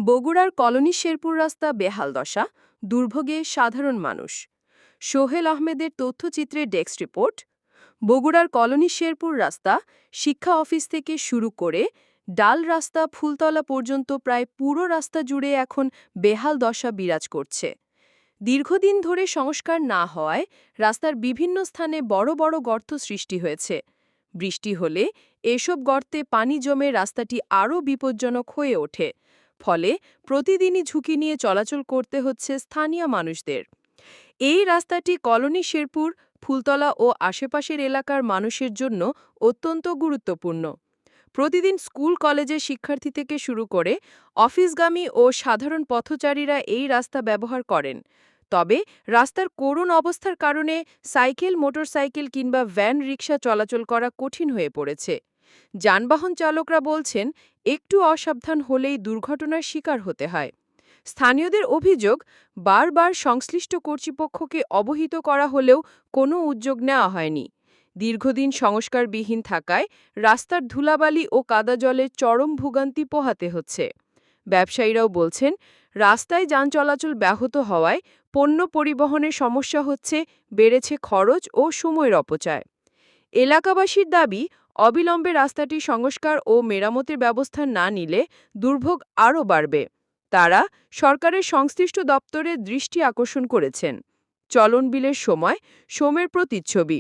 বগুড়ার কলোনি শেরপুর রাস্তা বেহাল দশা, দুর্ভোগে সাধারণ মানুষ। সোহেল আহমেদের তথ্যচিত্রের ডেস্ক রিপোর্ট। বগুড়ার কলোনি শেরপুর রাস্তা শিক্ষা অফিস থেকে শুরু করে ডাল রাস্তা ফুলতলা পর্যন্ত প্রায় পুরো রাস্তা জুড়ে এখন বেহাল দশা বিরাজ করছে। দীর্ঘদিন ধরে সংস্কার না হওয়ায় রাস্তার বিভিন্ন স্থানে বড় বড় গর্ত সৃষ্টি হয়েছে। বৃষ্টি হলে এসব গর্তে পানি জমে রাস্তাটি আরও বিপজ্জনক হয়ে ওঠে। ফলে প্রতিদিনই ঝুঁকি নিয়ে চলাচল করতে হচ্ছে স্থানীয় মানুষদের। এই রাস্তাটি কলোনি শেরপুর, ফুলতলা ও আশেপাশের এলাকার মানুষের জন্য অত্যন্ত গুরুত্বপূর্ণ। প্রতিদিন স্কুল কলেজের শিক্ষার্থী থেকে শুরু করে অফিসগামী ও সাধারণ পথচারীরা এই রাস্তা ব্যবহার করেন। তবে রাস্তার করুণ অবস্থার কারণে সাইকেল, মোটরসাইকেল কিংবা ভ্যান রিকশা চলাচল করা কঠিন হয়ে পড়েছে। যানবাহন চালকরা বলছেন, একটু অসাবধান হলেই দুর্ঘটনার শিকার হতে হয়। স্থানীয়দের অভিযোগ, বারবার সংশ্লিষ্ট কর্তৃপক্ষকে অবহিত করা হলেও কোনো উদ্যোগ নেওয়া হয়নি। দীর্ঘদিন সংস্কারবিহীন থাকায় রাস্তার ধুলাবালি ও কাদা জলে চরম ভোগান্তি পোহাতে হচ্ছে। ব্যবসায়ীরাও বলছেন, রাস্তায় যান চলাচল ব্যাহত হওয়ায় পণ্য পরিবহনের সমস্যা হচ্ছে, বেড়েছে খরচ ও সময়ের অপচয়। এলাকাবাসীর দাবি, অবিলম্বে রাস্তাটি সংস্কার ও মেরামতের ব্যবস্থা না নিলে দুর্ভোগ আরও বাড়বে। তারা সরকারের সংশ্লিষ্ট দপ্তরের দৃষ্টি আকর্ষণ করেছেন। চলন বিলের সময় সোমের প্রতিচ্ছবি।